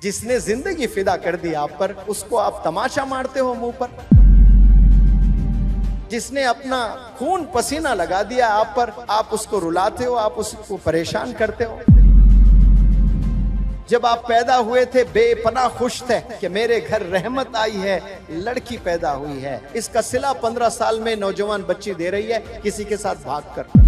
जिसने जिंदगी फिदा कर दी आप पर, उसको आप तमाशा मारते हो मुंह पर। जिसने अपना खून पसीना लगा दिया आप पर, आप उसको रुलाते हो, आप उसको परेशान करते हो। जब आप पैदा हुए थे बेपनाह खुश थे कि मेरे घर रहमत आई है, लड़की पैदा हुई है। इसका सिला 15 साल में नौजवान बच्ची दे रही है किसी के साथ भागकर।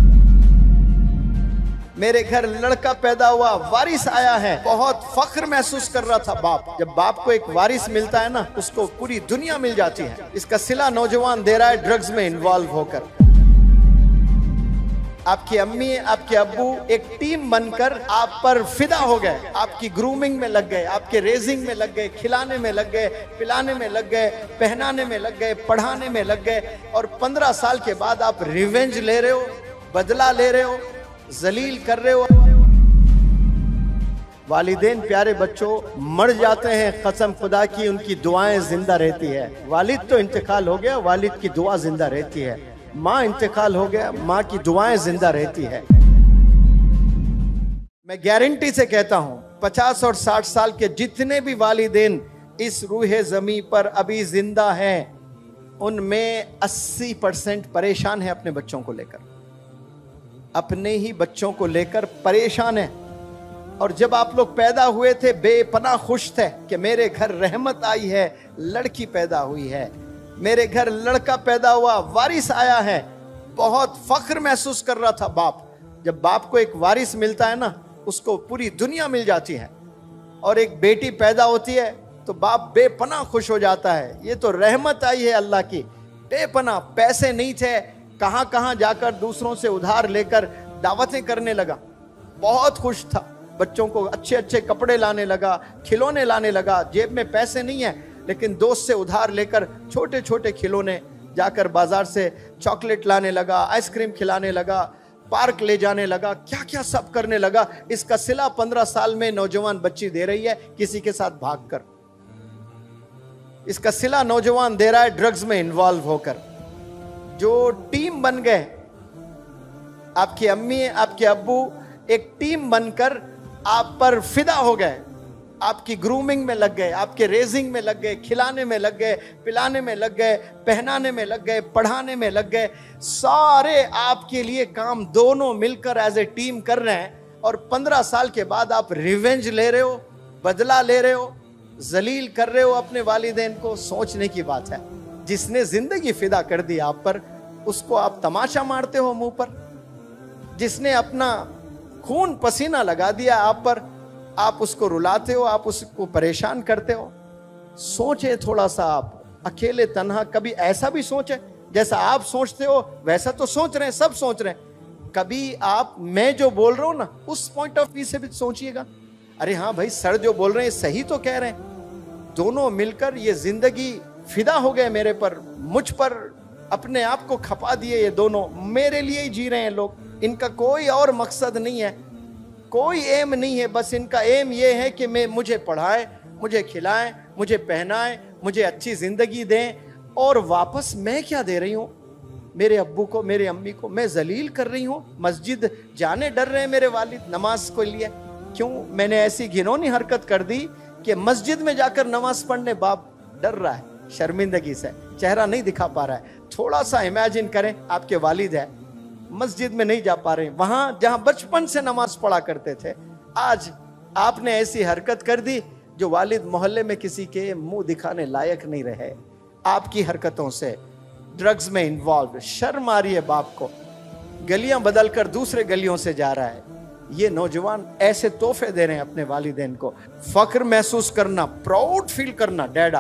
मेरे घर लड़का पैदा हुआ, वारिस आया है, बहुत फख्र महसूस कर रहा था बाप। जब बाप को एक वारिस मिलता है ना, उसको पूरी दुनिया मिल जाती है। इसका सिला नौजवान दे रहा है ड्रग्स में इन्वॉल्व होकर। आपकी अम्मी, आपके अब्बू एक टीम बनकर आप पर फिदा हो गए, आपकी ग्रूमिंग में लग गए, आपके रेजिंग में लग गए, खिलाने में लग गए, पिलाने में लग गए, पहनाने में लग गए, पढ़ाने में लग गए। और 15 साल के बाद आप रिवेंज ले रहे हो, बदला ले रहे हो, जलील कर रहे हो। वालिदैन प्यारे बच्चों मर जाते हैं, कसम खुदा की उनकी दुआएं जिंदा रहती है। वालिद तो इंतकाल हो गया, वालिद की दुआ जिंदा रहती है। माँ इंतकाल हो गया, माँ की दुआएं जिंदा रहती है। मैं गारंटी से कहता हूं 50 और 60 साल के जितने भी वालिदैन इस रूहे जमी पर अभी जिंदा हैं, उनमें 80% परेशान है अपने बच्चों को लेकर, अपने ही बच्चों को लेकर परेशान है। और जब आप लोग पैदा हुए थे बेपनाह खुश थे कि मेरे घर रहमत आई है, लड़की पैदा हुई है। मेरे घर लड़का पैदा हुआ, वारिस आया है, बहुत फख्र महसूस कर रहा था बाप। जब बाप को एक वारिस मिलता है ना, उसको पूरी दुनिया मिल जाती है। और एक बेटी पैदा होती है तो बाप बेपनाह खुश हो जाता है, ये तो रहमत आई है अल्लाह की। बेपनाह पैसे नहीं थे, कहां कहां जाकर दूसरों से उधार लेकर दावतें करने लगा। बहुत खुश था, बच्चों को अच्छे अच्छे कपड़े लाने लगा, खिलौने लाने लगा। जेब में पैसे नहीं है, लेकिन दोस्त से उधार लेकर छोटे छोटे खिलौने, जाकर बाजार से चॉकलेट लाने लगा, आइसक्रीम खिलाने लगा, पार्क ले जाने लगा, क्या क्या सब करने लगा। इसका सिला 15 साल में नौजवान बच्ची दे रही है किसी के साथ भागकर। इसका सिला नौजवान दे रहा है ड्रग्स में इन्वॉल्व होकर। जो टीम बन गए, आपकी अम्मी, आपके अब्बू एक टीम बनकर आप पर फिदा हो गए, आपकी ग्रूमिंग में लग गए, आपके रेजिंग में लग गए, खिलाने में लग गए, पिलाने में लग गए, पहनाने में लग गए, पढ़ाने में लग गए। सारे आपके लिए काम दोनों मिलकर एज ए टीम कर रहे हैं। और 15 साल के बाद आप रिवेंज ले रहे हो, बदला ले रहे हो, जलील कर रहे हो अपने वालिदैन को। सोचने की बात है, जिसने जिंदगी फिदा कर दी आप पर, उसको आप तमाशा मारते हो मुंह पर। जिसने अपना खून पसीना लगा दिया आप पर, आप उसको रुलाते हो, आप उसको परेशान करते हो। सोचे थोड़ा सा आप, अकेले तन्हा कभी ऐसा भी सोचे, जैसा आप सोचते हो वैसा तो सोच रहे हैं, सब सोच रहे हैं। कभी आप, मैं जो बोल रहा हूं ना, उस पॉइंट ऑफ व्यू से भी सोचिएगा। अरे हाँ भाई, सर जो बोल रहे हैं सही तो कह रहे हैं। दोनों मिलकर ये जिंदगी फिदा हो गए मेरे पर, मुझ पर अपने आप को खपा दिए। ये दोनों मेरे लिए ही जी रहे हैं लोग। इनका कोई और मकसद नहीं है, कोई एम नहीं है। बस इनका एम ये है कि मुझे पढ़ाएं, मुझे खिलाएं, मुझे पहनाएं, मुझे अच्छी जिंदगी दें। और वापस मैं क्या दे रही हूं मेरे अब्बू को, मेरे अम्मी को? मैं जलील कर रही हूं। मस्जिद जाने डर रहे हैं मेरे वालिद नमाज को लिए। क्यों? मैंने ऐसी घिनौनी हरकत कर दी कि मस्जिद में जाकर नमाज पढ़ने बाप डर रहा है, शर्मिंदगी से चेहरा नहीं दिखा पा रहा है। थोड़ा सा इमेजिन करें, आपके वालिद है, मस्जिद में नहीं जा पा रहे, वहां जहां बचपन से नमाज पढ़ा करते थे। आज आपने ऐसी हरकत कर दी जो वालिद मोहल्ले में किसी के मुंह दिखाने लायक नहीं रहे। आपकी हरकतों से ड्रग्स में इन्वॉल्व, शर्म आ रही है बाप को। गलियां बदलकर दूसरे गलियों से जा रहा है। ये नौजवान ऐसे तोहफे दे रहे हैं अपने वालिदैन को। फख्र महसूस करना, प्राउड फील करना, डैड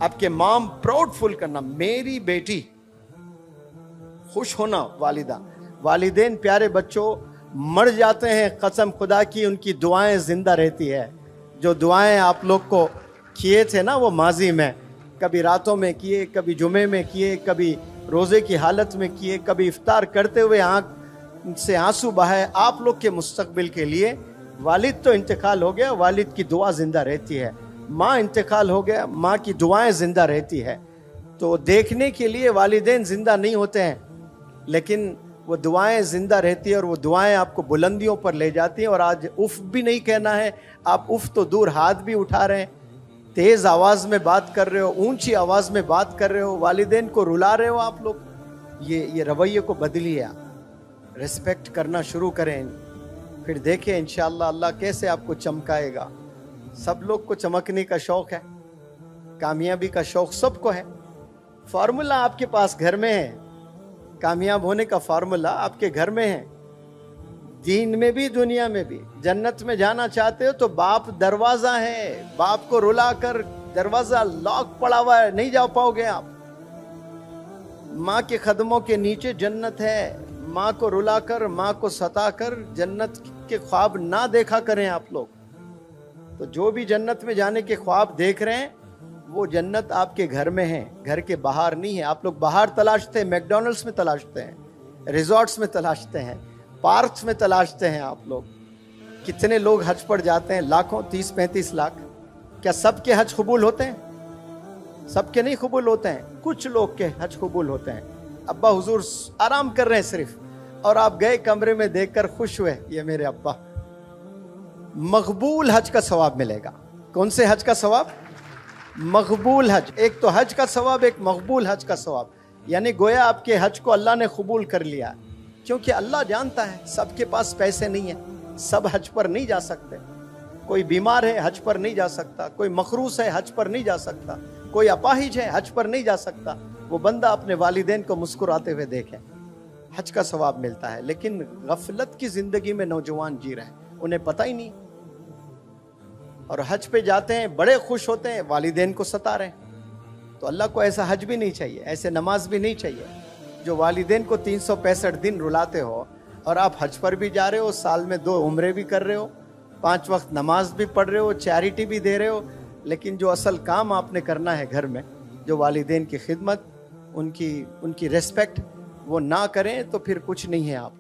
आपके मॉम प्राउड फील करना, मेरी बेटी, खुश होना। वालिदैन प्यारे बच्चों मर जाते हैं, कसम खुदा की उनकी दुआएं जिंदा रहती है। जो दुआएं आप लोग को किए थे ना वो माजी में, कभी रातों में किए, कभी जुमे में किए, कभी रोजे की हालत में किए, कभी इफ्तार करते हुए आंख से आंसू बहाए आप लोग के मुस्तकबिल के लिए। वालिद तो इंतकाल हो गया, वालिद की दुआ जिंदा रहती है। माँ इंतकाल हो गया, माँ की दुआएं जिंदा रहती है। तो देखने के लिए वालिदैन जिंदा नहीं होते हैं, लेकिन वो दुआएं जिंदा रहती है और वो दुआएं आपको बुलंदियों पर ले जाती हैं। और आज उफ भी नहीं कहना है, आप उफ तो दूर, हाथ भी उठा रहे हैं, तेज आवाज में बात कर रहे हो, ऊंची आवाज में बात कर रहे हो, वालिदैन को रुला रहे हो आप लोग। ये रवैये को बदलिए, आप रिस्पेक्ट करना शुरू करें, फिर देखें इंशाअल्लाह अल्लाह कैसे आपको चमकाएगा। सब लोग को चमकने का शौक है, कामयाबी का शौक सबको है। फार्मूला आपके पास घर में है, कामयाब होने का फार्मूला आपके घर में है, दीन में भी दुनिया में भी। जन्नत में जाना चाहते हो तो बाप दरवाजा है, बाप को रुला कर दरवाजा लॉक पड़ा हुआ है, नहीं जा पाओगे आप। माँ के कदमों के नीचे जन्नत है, माँ को रुलाकर, माँ को सताकर जन्नत के ख्वाब ना देखा करें आप लोग। तो जो भी जन्नत में जाने के ख्वाब देख रहे हैं वो जन्नत आपके घर में है, घर के बाहर नहीं है। आप लोग बाहर तलाशते हैं, मैकडॉनल्ड्स में तलाशते हैं, रिजॉर्ट्स में तलाशते हैं, पार्क्स में तलाशते हैं आप लोग। कितने लोग हज पर जाते हैं, लाखों, 30-35 लाख। क्या सबके हज कबूल होते हैं? सबके नहीं कबूल होते हैं, कुछ लोग के हज कबूल होते हैं। अब्बा हुजूर आराम कर रहे हैं सिर्फ, और आप गए कमरे में देखकर खुश हुए, ये मेरे अब्बा। मकबूल हज का सवाब मिलेगा। कौन से हज का सवाब? मकबूल हज। एक तो हज का सवाब, एक मकबूल हज का सवाब। यानी गोया आपके हज को अल्लाह ने कबूल कर लिया, क्योंकि अल्लाह जानता है सबके पास पैसे नहीं है, सब हज पर नहीं जा सकते। कोई बीमार है हज पर नहीं जा सकता, कोई मखरूस है हज पर नहीं जा सकता, कोई अपाहिज है हज पर नहीं जा सकता। वो बंदा अपने वालिदैन को मुस्कुराते हुए देखे, हज का सवाब मिलता है। लेकिन गफलत की जिंदगी में नौजवान जी रहे हैं, उन्हें पता ही नहीं, और हज पे जाते हैं, बड़े खुश होते हैं, वालिदैन को सता रहे हैं। तो अल्लाह को ऐसा हज भी नहीं चाहिए, ऐसे नमाज भी नहीं चाहिए जो वालिदैन को 365 दिन रुलाते हो। और आप हज पर भी जा रहे हो, साल में 2 उम्रे भी कर रहे हो, 5 वक्त नमाज भी पढ़ रहे हो, चैरिटी भी दे रहे हो, लेकिन जो असल काम आपने करना है घर में, जो वालिदैन की खिदमत, उनकी रिस्पेक्ट, वो ना करें तो फिर कुछ नहीं है आप।